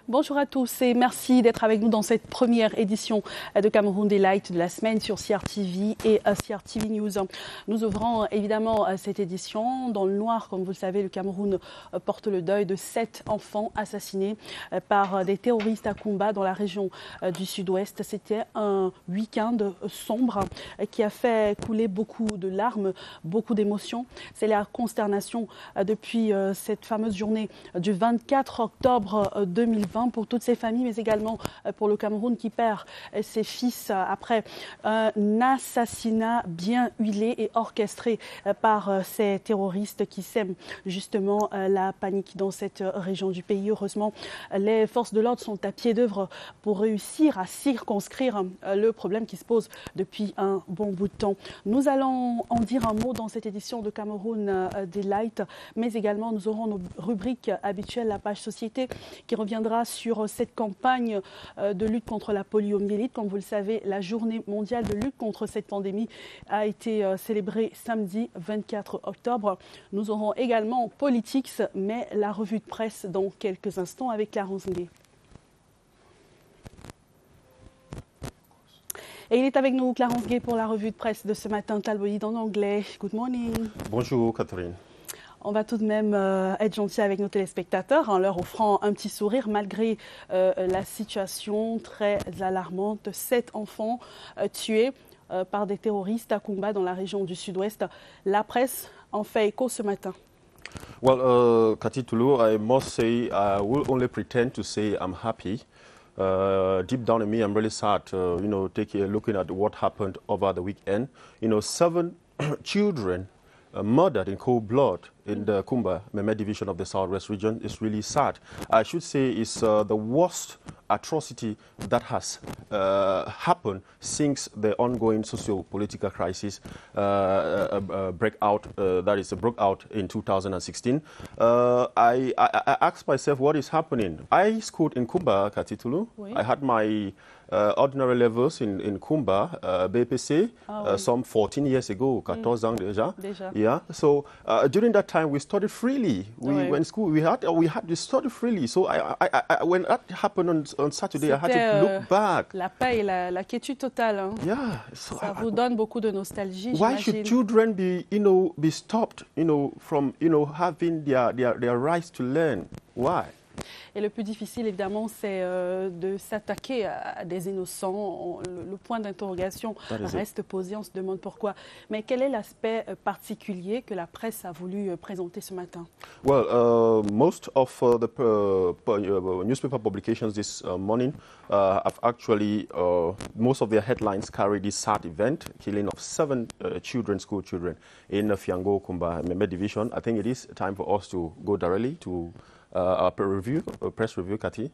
Bonjour à tous et merci d'être avec nous dans cette première édition de Cameroun Daylight de la semaine sur CRTV et CRTV News. Nous ouvrons évidemment cette édition dans le noir. Comme vous le savez, le Cameroun porte le deuil de 7 enfants assassinés par des terroristes à Kumba dans la région du sud-ouest. C'était un week-end sombre qui a fait couler beaucoup de larmes, beaucoup d'émotions. C'est la consternation depuis cette fameuse journée du 24 octobre 2020 pour toutes ces familles, mais également pour le Cameroun qui perd ses fils après un assassinat bien huilé et orchestré par ces terroristes qui sèment justement la panique dans cette région du pays. Heureusement, les forces de l'ordre sont à pied d'œuvre pour réussir à circonscrire le problème qui se pose depuis un bon bout de temps. Nous allons en dire un mot dans cette édition de Cameroun Daylight, mais également nous aurons nos rubriques habituelles, la page société qui reviendra sur cette campagne de lutte contre la poliomyélite. Comme vous le savez, la journée mondiale de lutte contre cette pandémie a été célébrée samedi 24 octobre. Nous aurons également Politics, mais la revue de presse dans quelques instants avec Clarence Ngué. Et il est avec nous, Clarence Ngué, pour la revue de presse de ce matin, tabloïd en anglais. Good morning. Bonjour, Catherine. On va tout de même être gentil avec nos téléspectateurs en leur offrant un petit sourire malgré la situation très alarmante. 7 enfants tués par des terroristes à Kumba dans la région du sud-ouest. La presse en fait écho ce matin. Well, Kati Tulu, I must say I will only pretend to say I'm happy. Deep down in me, I'm really sad, looking at what happened over the weekend. 7 children murdered in cold blood in the Kumba Meme division of the Southwest region is really sad. I should say it's the worst atrocity that has happened since the ongoing socio-political crisis broke out in 2016. I asked myself, what is happening? I schooled in Kumba, Katitulu. Oui. I had my ordinary levels in Kumba, BPC, some 14 years ago, 14 ans déjà. Yeah. So during that time, we studied freely. We went to school. We had to study freely. So I when that happened on Saturday, I had to look back. La paix et la quiétude totale. Hein. Yeah. So ça vous donne beaucoup de nostalgie. Why should children be stopped, from having their rights to learn? Why? Et le plus difficile, évidemment, c'est de s'attaquer à des innocents. Le point d'interrogation reste posé, on se demande pourquoi. Mais quel est l'aspect particulier que la presse a voulu présenter ce matin? Well, most of the newspaper publications this morning have actually, most of their headlines carry this sad event, killing of 7 school children in Fiango Kumba Meme division. I think it is time for us to go directly to our press review, Cathy.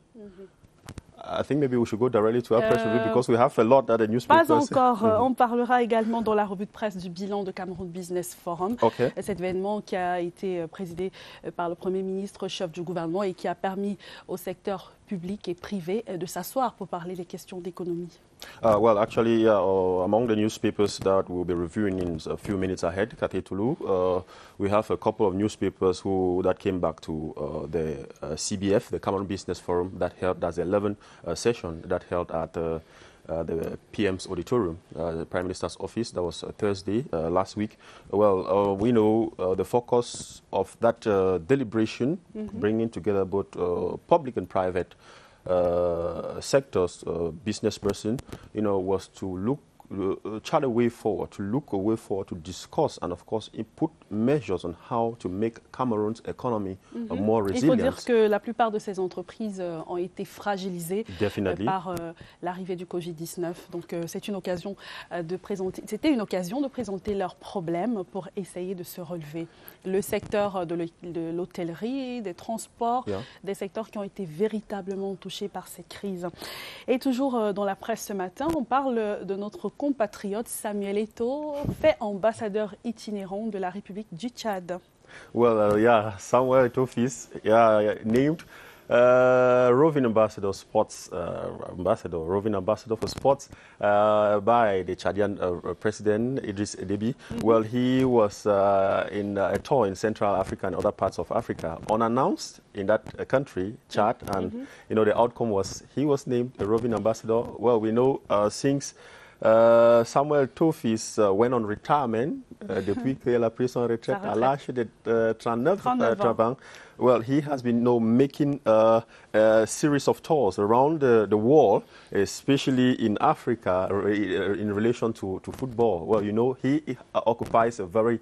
I think maybe we should go directly to our press review because we have a lot that the newspapers... Pas encore. On parlera également dans la revue de presse du bilan de Cameroun Business Forum. Okay. Cet événement qui a été présidé par le Premier ministre, chef du gouvernement, et qui a permis au secteur public et privé de s'asseoir pour parler des questions d'économie. Well, actually, among the newspapers that we'll be reviewing in a few minutes ahead, Katetulu, we have a couple of newspapers that came back to the CBF, the Cameroon Business Forum, that held, that's the 11th session that held at the PM's auditorium, the Prime Minister's office. That was Thursday last week. Well, we know the focus of that deliberation, bringing together both public and private sectors, business person, was to chart a way forward, to discuss and, of course, put measures on how to make Cameroon's economy more resilient. Il faut dire que la plupart de ces entreprises ont été fragilisées par l'arrivée du Covid-19. Donc, c'était une occasion de présenter leurs problèmes pour essayer de se relever. Le secteur de l'hôtellerie, des transports, des secteurs qui ont été véritablement touchés par cette crise. Et toujours dans la presse ce matin, on parle de notre compatriote Samuel Eto'o, fait ambassadeur itinérant de la République du Tchad. Well, Samuel Eto'o is named roving ambassador sports, roving ambassador for sports by the Chadian president Idriss Deby. Well, he was in a tour in Central Africa and other parts of Africa, unannounced in that country, Chad, and the outcome was he was named a roving ambassador. Well, we know since Samuel Tofis went on retirement depuis que il a pris son retraite à l'âge de 39 ans. Well, he has been making a series of tours around the world, especially in Africa, in relation to football. Well, he occupies a very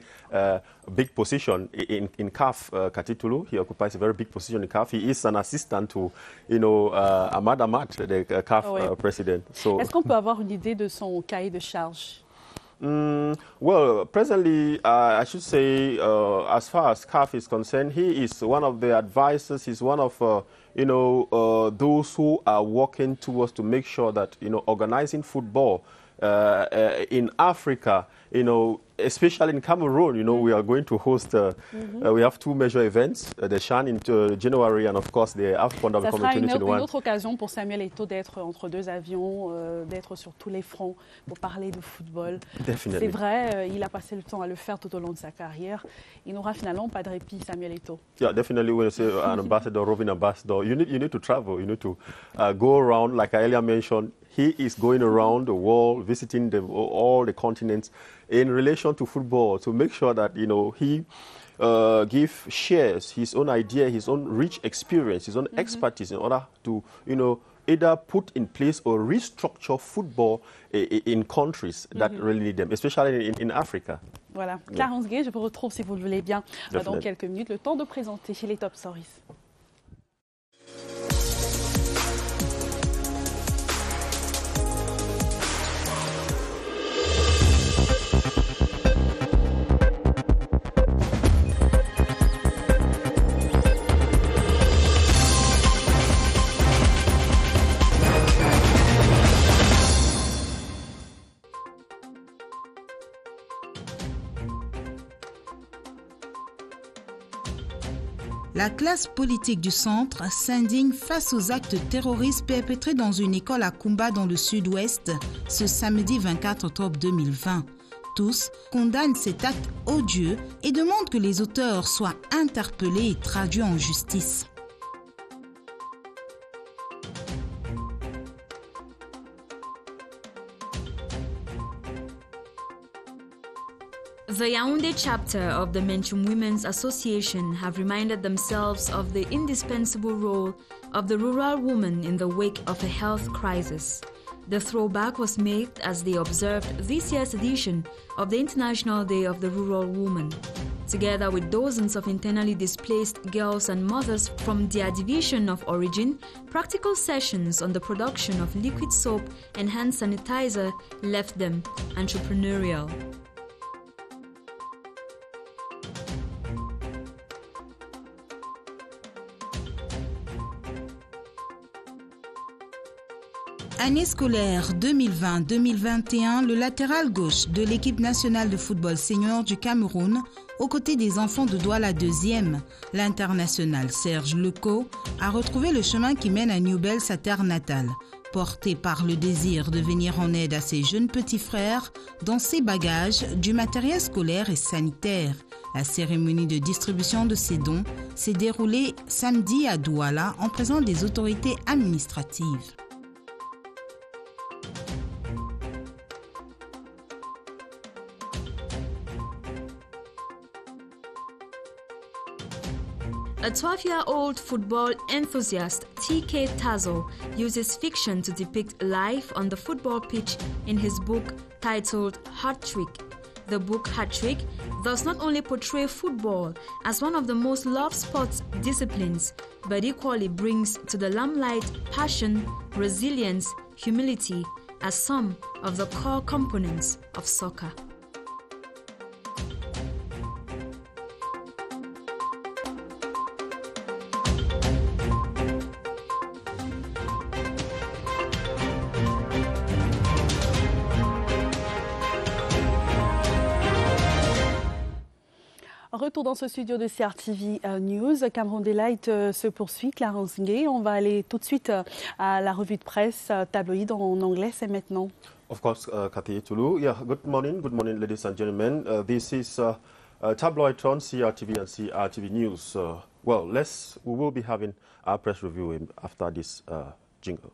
big position in CAF Katitulu. He occupies a very big position in CAF. He is an assistant to, Ahmad Ahmad, the CAF president. So, est-ce qu'on peut avoir une idée de son cahier de charge? Well, presently, I should say, as far as CAF is concerned, he is one of the advisors. He's one of, those who are working towards to make sure that, organizing football in Africa, especially in Cameroon, we are going to host, we have two major events, the CHAN in January and of course the AFCON that will come in 2021. Ça sera une autre occasion pour Samuel Eto'o d'être entre deux avions, d'être sur tous les fronts pour parler de football. C'est vrai, il a passé le temps à le faire tout au long de sa carrière. Il n'aura finalement pas de répit, Samuel Eto'o. Yeah, definitely when you say an ambassador, roving ambassador, you need to travel, you need to go around, like I earlier mentioned. He is going around the world, visiting all the continents in relation to football to make sure that, he shares his own idea, his own rich experience, his own expertise in order to, either put in place or restructure football in countries that really need them, especially in Africa. Voilà. Clarence Gueye, je vous retrouve, si vous le voulez bien, dans quelques minutes. Le temps de présenter chez les Top Stories. La classe politique du centre s'indigne face aux actes terroristes perpétrés dans une école à Kumba dans le sud-ouest ce samedi 24 octobre 2020. Tous condamnent cet acte odieux et demandent que les auteurs soient interpellés et traduits en justice. The Yaoundé chapter of the Menchum Women's Association have reminded themselves of the indispensable role of the rural woman in the wake of a health crisis. The throwback was made as they observed this year's edition of the International Day of the Rural Woman. Together with dozens of internally displaced girls and mothers from their division of origin, practical sessions on the production of liquid soap and hand sanitizer left them entrepreneurial. Année scolaire 2020-2021, le latéral gauche de l'équipe nationale de football senior du Cameroun, aux côtés des enfants de Douala 2e, l'international Serge Leco, a retrouvé le chemin qui mène à Newbel, sa terre natale. Porté par le désir de venir en aide à ses jeunes petits frères, dans ses bagages, du matériel scolaire et sanitaire. La cérémonie de distribution de ces dons s'est déroulée samedi à Douala en présence des autorités administratives. A 12-year-old football enthusiast, TK Tazo, uses fiction to depict life on the football pitch in his book titled Hat Trick. The book Hat Trick does not only portray football as one of the most loved sports disciplines, but equally brings to the limelight passion, resilience, humility as some of the core components of soccer. retour dans ce studio de CRTV News. Cameroun Delight se poursuit. Clarence Ngué, on va aller tout de suite à la revue de presse tabloïd en anglais, c'est maintenant. Of course, Cathy Tulu. Yeah, good morning, ladies and gentlemen. This is Tabloid on CRTV and CRTV News. We will be having our press review after this jingle.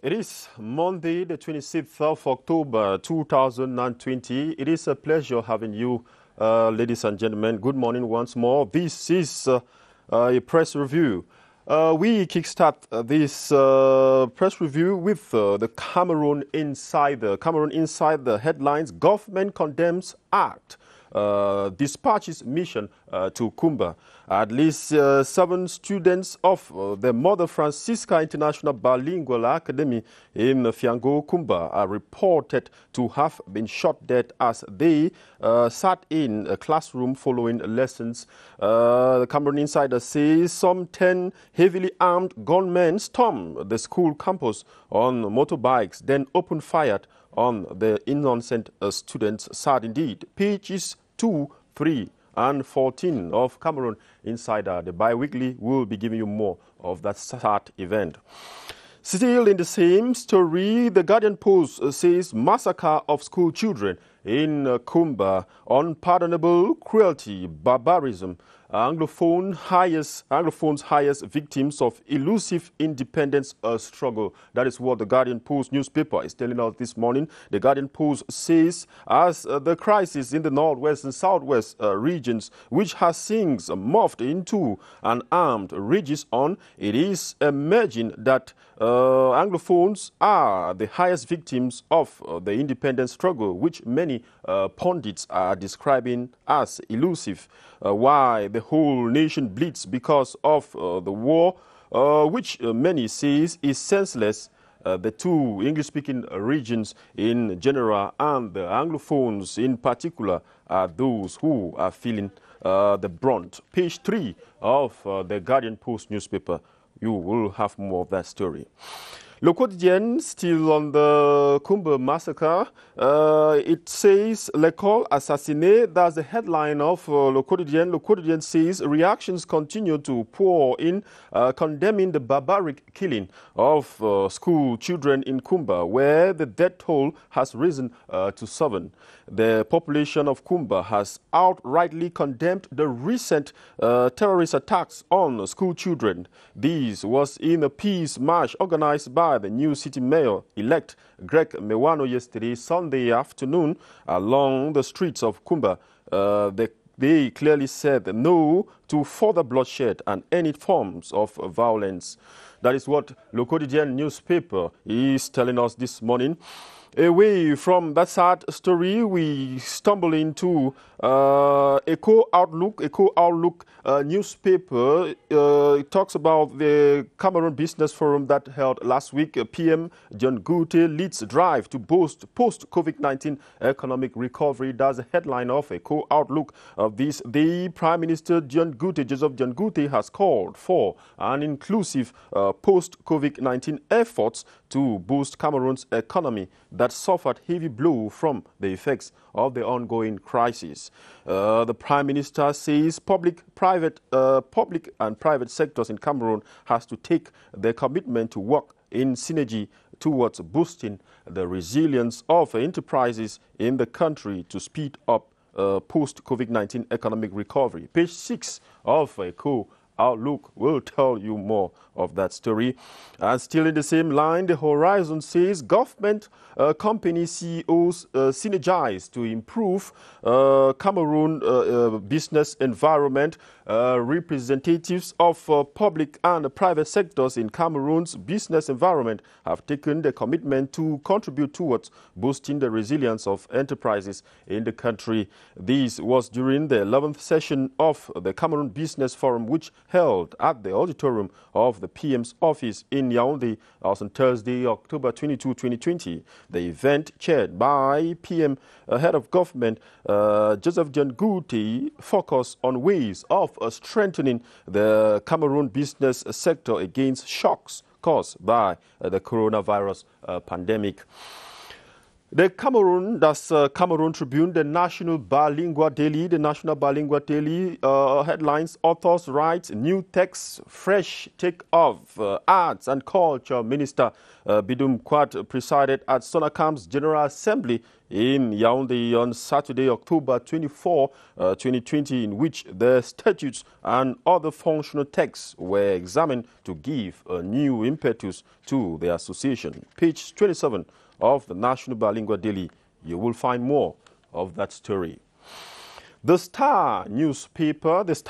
It is Monday, the 26th of October, 2020. It is a pleasure having you, ladies and gentlemen. Good morning once more. This is a press review. We kickstart this press review with the Cameroon Insider. Cameroon Insider headlines: Government condemns act. Dispatches mission to Kumba. At least 7 students of the Mother Francisca International Bilingual Academy in Fiango, Kumba, are reported to have been shot dead as they sat in a classroom following lessons. The Cameroon Insider says some 10 heavily armed gunmen stormed the school campus on motorbikes, then opened fire on the innocent students. Sad indeed. Pages 2, 3, and 14 of Cameroon Insider, the bi-weekly, will be giving you more of that sad event. Still in the same story, the Guardian Post says massacre of school children in Kumba, unpardonable cruelty, barbarism. Anglophone's highest victims of elusive independence struggle. That is what the Guardian Post newspaper is telling us this morning. The Guardian Post says as the crisis in the northwest and southwest regions, which has since morphed into an armed rages on, it is emerging that Anglophones are the highest victims of the independence struggle, which many pundits are describing as elusive. Why the whole nation bleeds because of the war, which many say is senseless. The two English-speaking regions in general and the Anglophones in particular are those who are feeling the brunt. Page 3 of the Guardian Post newspaper. You will have more of that story. Le Quotidien, still on the Kumba massacre, it says L'école assassinée. That's the headline of Le Quotidien. Le Quotidien says reactions continue to pour in, condemning the barbaric killing of school children in Kumba, where the death toll has risen to 7. The population of Kumba has outrightly condemned the recent terrorist attacks on school children. This was in a peace march organized by the new city mayor-elect Greg Mewano yesterday, Sunday afternoon, along the streets of Kumba. They clearly said no to further bloodshed and any forms of violence. That is what Le Quotidien newspaper is telling us this morning. Away from that sad story, we stumble into Echo Outlook newspaper. It talks about the Cameroon Business Forum that held last week. PM John Gute leads drive to boost post-COVID-19 economic recovery. That's the headline of Echo Outlook of this. The Prime Minister Joseph John Gute has called for an inclusive post-COVID-19 efforts to boost Cameroon's economy that suffered heavy blow from the effects of the ongoing crisis. The Prime Minister says public and private sectors in Cameroon has to take their commitment to work in synergy towards boosting the resilience of enterprises in the country to speed up post-COVID-19 economic recovery. Page 6 of Echo Outlook will tell you more of that story. And still in the same line, the Horizon says government company CEOs synergize to improve Cameroon business environment. Representatives of public and private sectors in Cameroon's business environment have taken the commitment to contribute towards boosting the resilience of enterprises in the country. This was during the 11th session of the Cameroon Business Forum, which held at the auditorium of the PM's office in Yaoundé on Thursday, October 22, 2020. The event, chaired by PM Head of Government Joseph John Gouti, focused on ways of strengthening the Cameroon business sector against shocks caused by the coronavirus pandemic. The Cameroon Tribune, the National Bilingual Daily, headlines, authors write, new text, fresh take of Arts and Culture Minister Bidum Kwat presided at Sonakam's General Assembly in Yaoundé on Saturday, October 24, 2020, in which the statutes and other functional texts were examined to give a new impetus to the association. Page 27 of the National Bilingual Daily, you will find more of that story. The Star newspaper this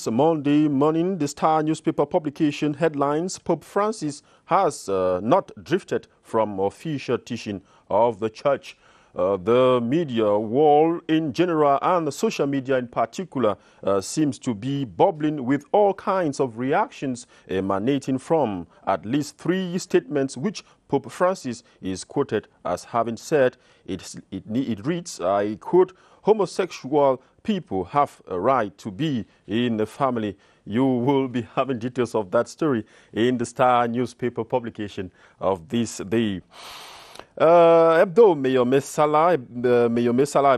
Monday morning, the Star newspaper publication headlines, Pope Francis has not drifted from official teaching of the Church. The media world in general and the social media in particular seems to be bubbling with all kinds of reactions emanating from at least 3 statements which Pope Francis is quoted as having said. It reads, I quote, homosexual people have a right to be in the family. You will be having details of that story in the Star newspaper publication of this day. Mayor Messala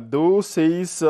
Hebdo says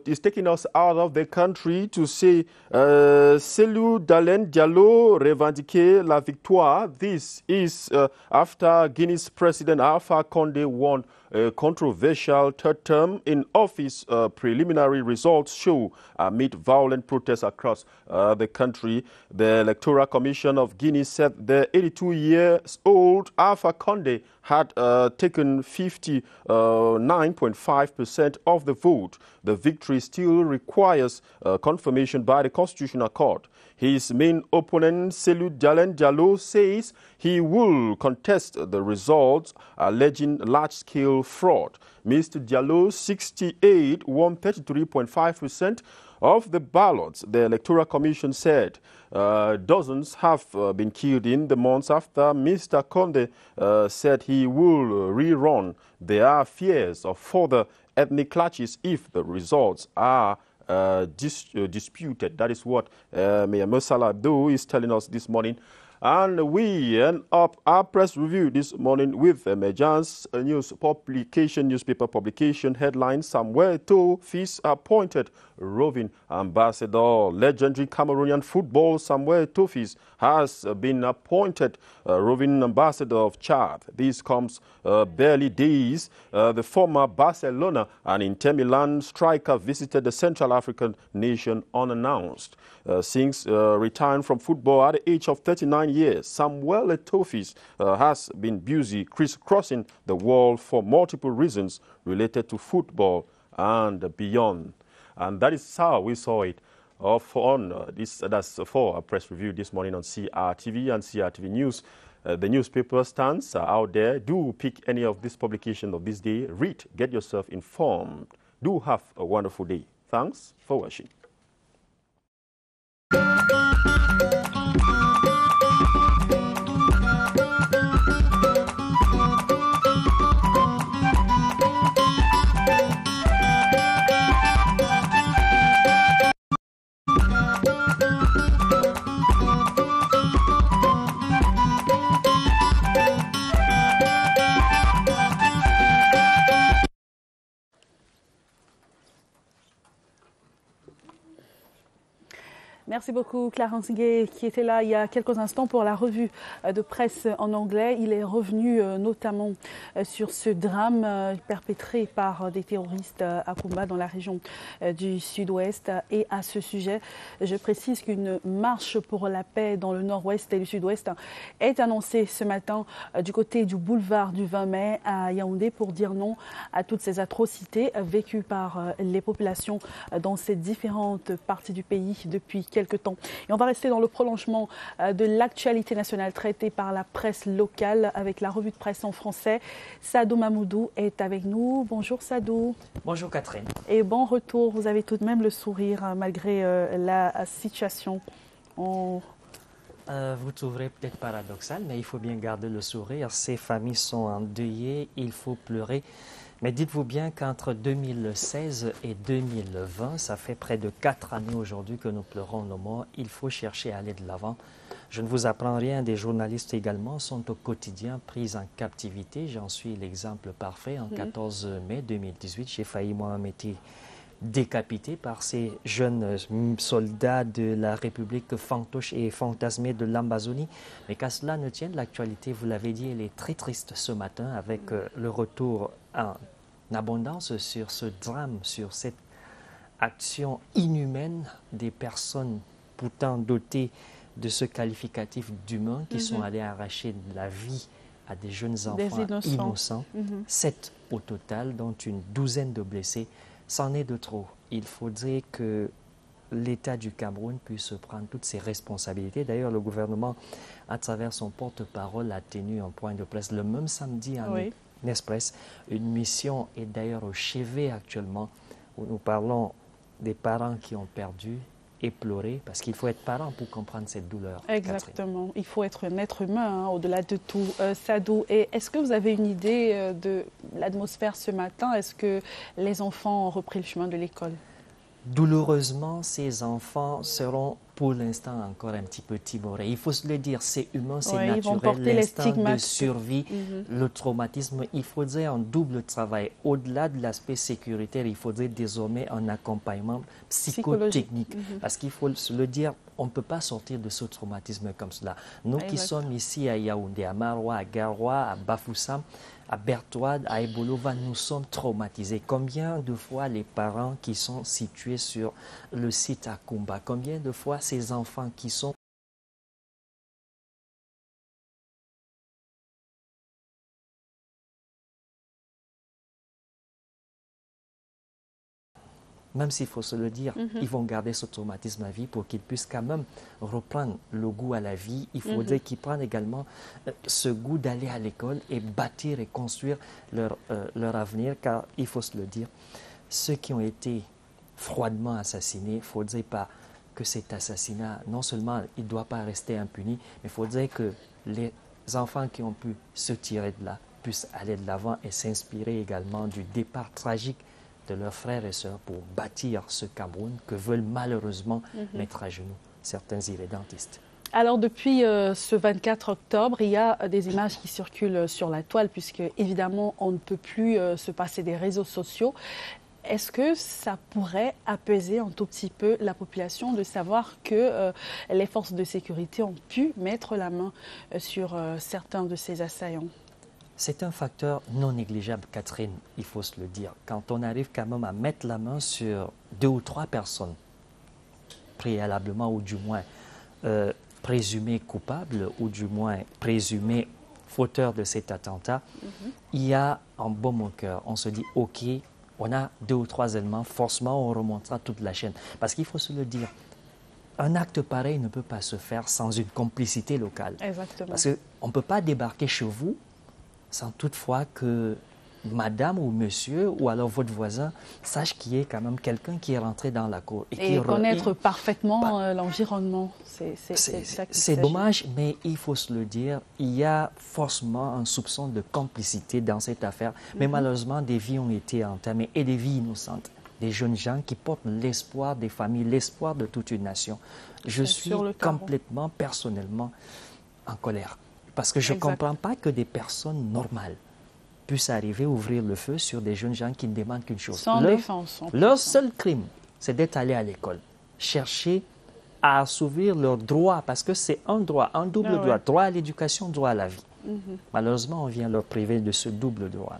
is taking us out of the country to say Cellou Dalein Diallo revendiquer la victoire. This is after Guinea's President Alpha Condé won a controversial third term in office. Preliminary results show amid violent protests across the country. The Electoral Commission of Guinea said the 82-year-old Alpha Condé had taken 59.5% of the vote. The victory still requires confirmation by the Constitutional Court. His main opponent, Cellou Dalein Diallo, says he will contest the results, alleging large-scale fraud. Mr. Diallo, 68, won 33.5% of the ballots. The Electoral Commission said dozens have been killed in the months after Mr. Condé said he will rerun. There are fears of further ethnic clashes if the results are disputed. That is what Mayor Messala Hebdo is telling us this morning. And we end up our press review this morning with Emergence newspaper publication headline, Samuel Eto'o Fils appointed roving ambassador. Legendary Cameroonian football Samuel Eto'o Fils has been appointed roving ambassador of Chad. This comes barely days. The former Barcelona and Inter Milan striker visited the Central African nation unannounced. Since retiring from football at the age of 39 years, Samuel Eto'o Fils has been busy crisscrossing the world for multiple reasons related to football and beyond. And that is how we saw it that's for a press review this morning on CRTV and CRTV News. The newspaper stands out there. Do pick any of this publication of this day. Read, get yourself informed. Do have a wonderful day. Thanks for watching. Merci beaucoup Clarence Gué qui était là il y a quelques instants pour la revue de presse en anglais. Il est revenu notamment sur ce drame perpétré par des terroristes à Kumba dans la région du Sud-Ouest. Et à ce sujet, je précise qu'une marche pour la paix dans le Nord-Ouest et le Sud-Ouest est annoncée ce matin du côté du boulevard du 20 mai à Yaoundé pour dire non à toutes ces atrocités vécues par les populations dans ces différentes parties du pays depuis quelques quelques temps. Et on va rester dans le prolongement de l'actualité nationale traitée par la presse locale avec la revue de presse en français. Sadou Mamoudou est avec nous. Bonjour Sadou. Bonjour Catherine. Et bon retour, vous avez tout de même le sourire malgré la situation. Vous trouverez peut-être paradoxal, mais il faut bien garder le sourire. Ces familles sont endeuillées, il faut pleurer. Mais dites-vous bien qu'entre 2016 et 2020, ça fait près de 4 années aujourd'hui que nous pleurons nos morts. Il faut chercher à aller de l'avant. Je ne vous apprends rien, des journalistes également sont au quotidien pris en captivité. J'en suis l'exemple parfait. En 14 mai 2018, j'ai failli moi-même être décapité par ces jeunes soldats de la République fantoche et fantasmée de l'Amazonie. Mais qu'à cela ne tienne, l'actualité, vous l'avez dit, elle est très triste ce matin avec le retour en abondance sur ce drame, sur cette action inhumaine des personnes pourtant dotées de ce qualificatif d'humain qui sont allés arracher la vie à des jeunes enfants innocents. 7 au total, dont une douzaine de blessés. C'en est de trop. Il faudrait que l'État du Cameroun puisse prendre toutes ses responsabilités. D'ailleurs, le gouvernement, à travers son porte-parole, a tenu un point de presse le même samedi en Express. Une mission est d'ailleurs au chevet actuellement, où nous parlons des parents qui ont perdu et pleuré, parce qu'il faut être parent pour comprendre cette douleur. Exactement. Catherine. Il faut être un être humain, au-delà de tout. Sadou, est-ce que vous avez une idée de l'atmosphère ce matin? Est-ce que les enfants ont repris le chemin de l'école? Douloureusement, ces enfants seront pour l'instant encore un petit peu timorés. Il faut se le dire, c'est humain, c'est naturel, l'instinct de survie, le traumatisme. Il faudrait un double travail. Au-delà de l'aspect sécuritaire, il faudrait désormais un accompagnement psychotechnique. Parce qu'il faut se le dire, on ne peut pas sortir de ce traumatisme comme cela. Nous qui sommes ici à Yaoundé, à Maroua, à Garoua, à Bafoussam, à Bertouad, à Ebolova, nous sommes traumatisés. Combien de fois les parents qui sont situés sur le site à Kumba, combien de fois ces enfants qui sont même s'il faut se le dire, ils vont garder ce traumatisme à vie pour qu'ils puissent quand même reprendre le goût à la vie. Il faudrait qu'ils prennent également ce goût d'aller à l'école et bâtir et construire leur avenir, car il faut se le dire, ceux qui ont été froidement assassinés, il ne faudrait pas que cet assassinat, non seulement il ne doit pas rester impuni, mais il faudrait que les enfants qui ont pu se tirer de là puissent aller de l'avant et s'inspirer également du départ tragique de leurs frères et sœurs pour bâtir ce Cameroun que veulent malheureusement mettre à genoux certains irrédentistes. Alors depuis ce 24 octobre, il y a des images qui circulent sur la toile puisque évidemment on ne peut plus se passer des réseaux sociaux. Est-ce que ça pourrait apaiser un tout petit peu la population de savoir que les forces de sécurité ont pu mettre la main sur certains de ces assaillants? C'est un facteur non négligeable, Catherine, il faut se le dire. Quand on arrive quand même à mettre la main sur 2 ou 3 personnes, préalablement ou du moins présumées coupables ou du moins présumées fauteurs de cet attentat, il y a un baume au cœur. On se dit, OK, on a 2 ou 3 éléments, forcément on remontera toute la chaîne. Parce qu'il faut se le dire, un acte pareil ne peut pas se faire sans une complicité locale. Exactement. Parce qu'on ne peut pas débarquer chez vous sans toutefois que madame ou monsieur ou alors votre voisin sache qu'il y a quand même quelqu'un qui est rentré dans la cour. Et connaître parfaitement l'environnement. C'est dommage, mais il faut se le dire, il y a forcément un soupçon de complicité dans cette affaire. Mais malheureusement, des vies ont été entamées et des vies innocentes. Des jeunes gens qui portent l'espoir des familles, l'espoir de toute une nation. Je suis complètement, personnellement, en colère. Parce que je ne comprends pas que des personnes normales puissent arriver à ouvrir le feu sur des jeunes gens qui ne demandent qu'une chose. Sans défense. Leur seul crime, c'est d'être allé à l'école. Chercher à assouvir leurs droits, parce que c'est un droit, un double droit. Droit à l'éducation, droit à la vie. Malheureusement, on vient leur priver de ce double droit.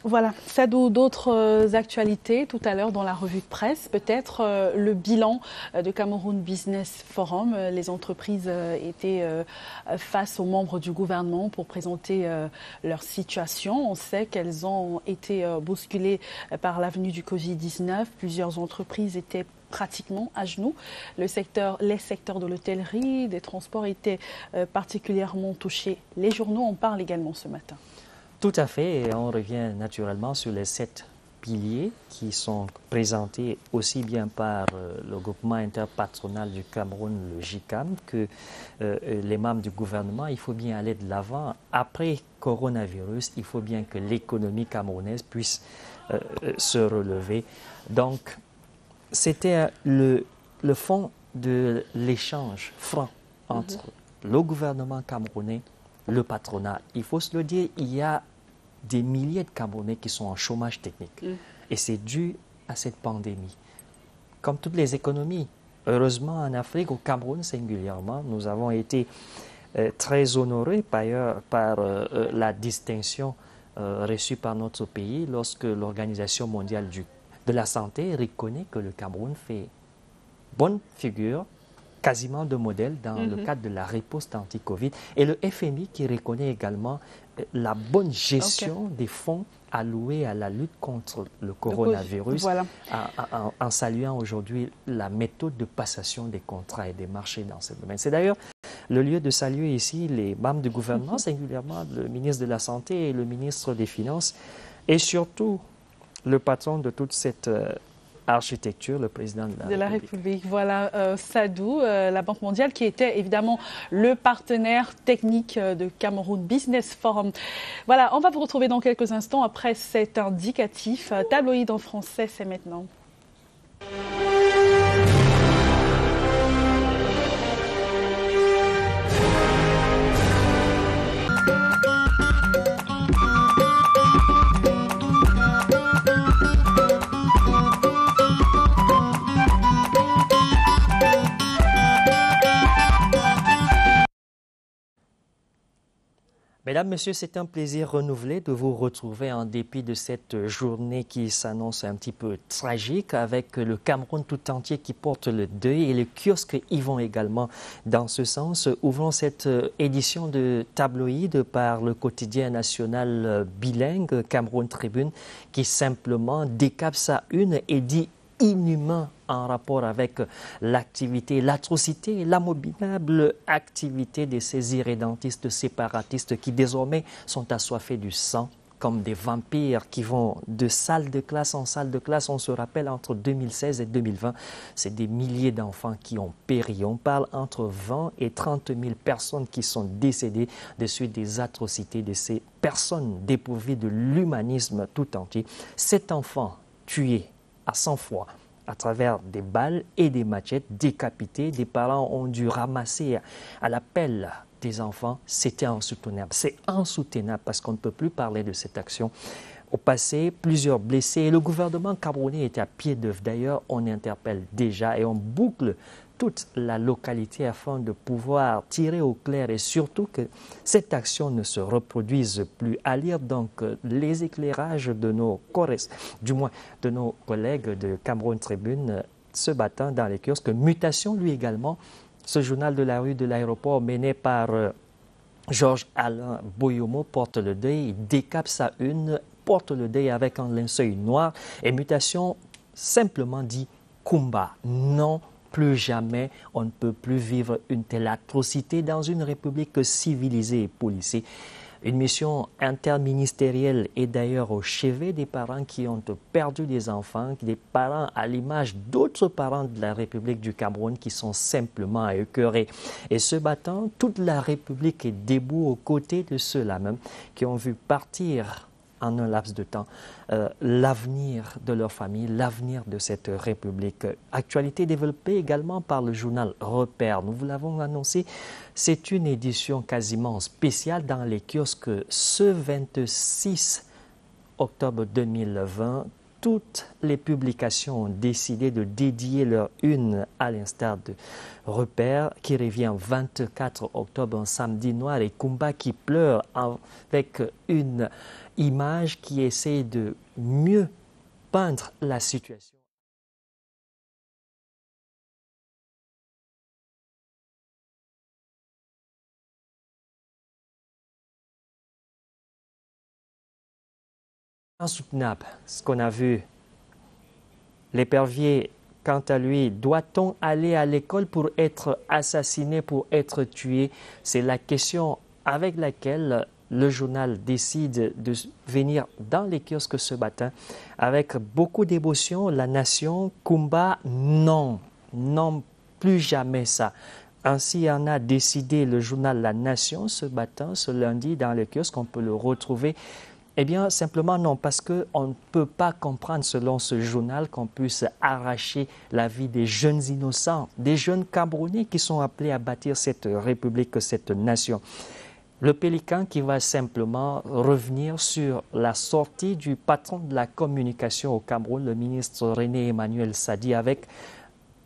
Voilà, Sadou, d'autres actualités tout à l'heure dans la revue de presse, peut-être le bilan de Cameroun Business Forum. Les entreprises étaient face aux membres du gouvernement pour présenter leur situation. On sait qu'elles ont été bousculées par l'avenue du Covid-19. Plusieurs entreprises étaient pratiquement à genoux. Les secteurs de l'hôtellerie, des transports étaient particulièrement touchés. Les journaux en parlent également ce matin. Tout à fait, et on revient naturellement sur les 7 piliers qui sont présentés aussi bien par le groupement interpatronal du Cameroun, le GICAM, que les membres du gouvernement. Il faut bien aller de l'avant. Après coronavirus, il faut bien que l'économie camerounaise puisse se relever. Donc, c'était le fond de l'échange franc entre le gouvernement camerounais, le patronat. Il faut se le dire, il y a des milliers de Camerounais qui sont en chômage technique. Et c'est dû à cette pandémie. Comme toutes les économies, heureusement en Afrique, au Cameroun singulièrement, nous avons été très honorés par la distinction reçue par notre pays lorsque l'Organisation mondiale de la santé reconnaît que le Cameroun fait bonne figure, quasiment de modèle dans le cadre de la riposte anti-Covid. Et le FMI qui reconnaît également la bonne gestion des fonds alloués à la lutte contre le coronavirus, voilà. en saluant aujourd'hui la méthode de passation des contrats et des marchés dans ce domaine. C'est d'ailleurs le lieu de saluer ici les membres du gouvernement, singulièrement le ministre de la Santé et le ministre des Finances, et surtout le patron de toute cette architecture, le président de la République. Voilà, Sadou, la Banque mondiale, qui était évidemment le partenaire technique de Cameroun Business Forum. Voilà, on va vous retrouver dans quelques instants après cet indicatif. Tabloïd en français, c'est maintenant. Mesdames, Messieurs, c'est un plaisir renouvelé de vous retrouver en dépit de cette journée qui s'annonce un petit peu tragique avec le Cameroun tout entier qui porte le deuil et les kiosques y vont également dans ce sens. Ouvrons cette édition de Tabloïd par le quotidien national bilingue Cameroun Tribune qui simplement décape sa une et dit inhumain en rapport avec l'activité, l'atrocité, l'amominable activité de ces irrédentistes séparatistes qui désormais sont assoiffés du sang comme des vampires qui vont de salle de classe en salle de classe. On se rappelle, entre 2016 et 2020, c'est des milliers d'enfants qui ont péri. On parle entre 20 et 30 000 personnes qui sont décédées de suite des atrocités de ces personnes dépourvues de l'humanisme tout entier. 7 enfants tués à sang-froid à travers des balles et des machettes, décapités. Des parents ont dû ramasser à la pelle des enfants. C'était insoutenable. C'est insoutenable parce qu'on ne peut plus parler de cette action. Au passé, plusieurs blessés et le gouvernement camerounais est à pied d'œuvre. D'ailleurs, on interpelle déjà et on boucle toute la localité afin de pouvoir tirer au clair et surtout que cette action ne se reproduise plus. À lire donc les éclairages de nos collègues de Cameroun Tribune ce matin dans les kiosques. Mutation, lui également, ce journal de la rue de l'aéroport mené par Georges-Alain Boyomo porte le deuil, il décape sa une, porte le deuil avec un linceul noir et Mutation simplement dit Kumba, non. Plus jamais, on ne peut plus vivre une telle atrocité dans une république civilisée et policée. Une mission interministérielle est d'ailleurs au chevet des parents qui ont perdu des enfants, des parents à l'image d'autres parents de la République du Cameroun qui sont simplement écœurés. Et ce matin, toute la République est debout aux côtés de ceux-là même qui ont vu partir en un laps de temps l'avenir de leur famille, l'avenir de cette République. Actualité développée également par le journal Repère. Nous vous l'avons annoncé, c'est une édition quasiment spéciale dans les kiosques ce 26 octobre 2020. Toutes les publications ont décidé de dédier leur une à l'instar de Repère qui revient 24 octobre, un samedi noir, et Kumba qui pleure avec une image qui essaie de mieux peindre la situation. Insoutenable, ce qu'on a vu. L'épervier, quant à lui, doit-on aller à l'école pour être assassiné, pour être tué? C'est la question avec laquelle le journal décide de venir dans les kiosques ce matin. Avec beaucoup d'émotion, la nation, Kumba, non, non, plus jamais ça. Ainsi en a décidé le journal La Nation ce matin, ce lundi, dans les kiosques. On peut le retrouver. Eh bien, simplement non, parce qu'on ne peut pas comprendre, selon ce journal, qu'on puisse arracher la vie des jeunes innocents, des jeunes Camerounais qui sont appelés à bâtir cette république, cette nation. Le Pélican qui va simplement revenir sur la sortie du patron de la communication au Cameroun, le ministre René Emmanuel Sadi, avec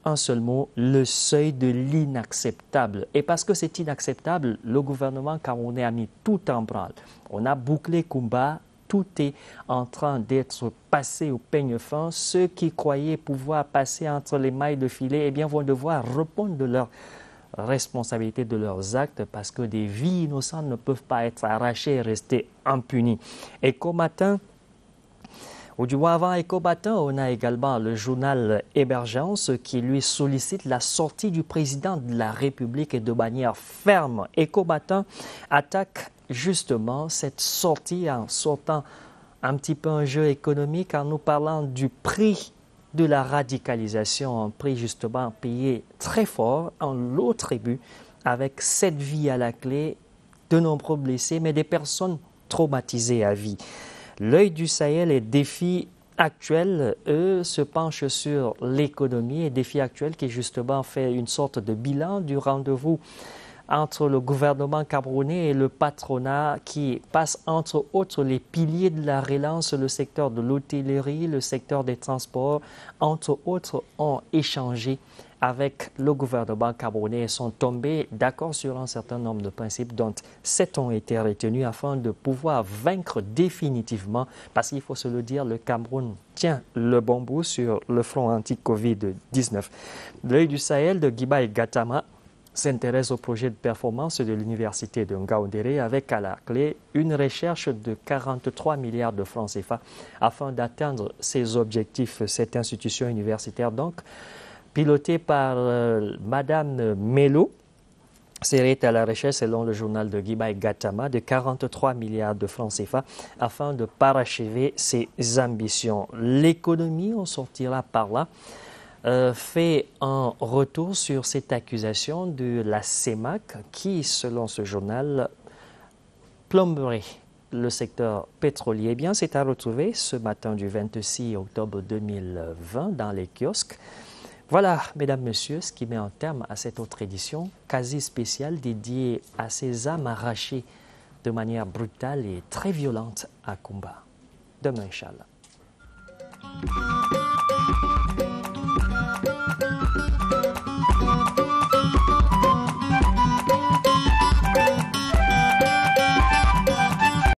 un seul mot, le seuil de l'inacceptable. Et parce que c'est inacceptable, le gouvernement camerounais a mis tout en branle. On a bouclé Kumba, tout est en train d'être passé au peigne fin. Ceux qui croyaient pouvoir passer entre les mailles de filet, eh bien, vont devoir répondre de leurs responsabilités, de leurs actes, parce que des vies innocentes ne peuvent pas être arrachées et rester impunies. Et qu'au matin, ou du moins avant Ecomatin, on a également le journal Émergence qui lui sollicite la sortie du président de la République et de manière ferme. Ecomatin attaque justement cette sortie en sortant un petit peu un jeu économique en nous parlant du prix de la radicalisation, un prix justement payé très fort en lourd tribut avec 7 vies à la clé, de nombreux blessés, mais des personnes traumatisées à vie. L'œil du Sahel et défis actuels, eux, se penchent sur l'économie et défis actuels qui justement fait une sorte de bilan du rendez-vous entre le gouvernement camerounais et le patronat qui passe entre autres les piliers de la relance, le secteur de l'hôtellerie, le secteur des transports, entre autres, ont échangé avec le gouvernement camerounais et sont tombés d'accord sur un certain nombre de principes dont 7 ont été retenus afin de pouvoir vaincre définitivement, parce qu'il faut se le dire, le Cameroun tient le bon bout sur le front anti-Covid-19. L'œil du Sahel de Guibaï Gatama s'intéresse au projet de performance de l'université de Ngaoundéré avec à la clé une recherche de 43 milliards de francs CFA afin d'atteindre ses objectifs. Cette institution universitaire donc pilotée par Madame Melo, serait à la recherche, selon le journal de Guibaï Gatama, de 43 milliards de francs CFA afin de parachever ses ambitions. L'économie, on sortira par là, fait un retour sur cette accusation de la CEMAC qui, selon ce journal, plomberait le secteur pétrolier. Eh bien, c'est à retrouver ce matin du 26 octobre 2020 dans les kiosques. Voilà, mesdames, messieurs, ce qui met un terme à cette autre édition quasi spéciale dédiée à ces âmes arrachées de manière brutale et très violente à Kumba. Demain, Inch'Allah.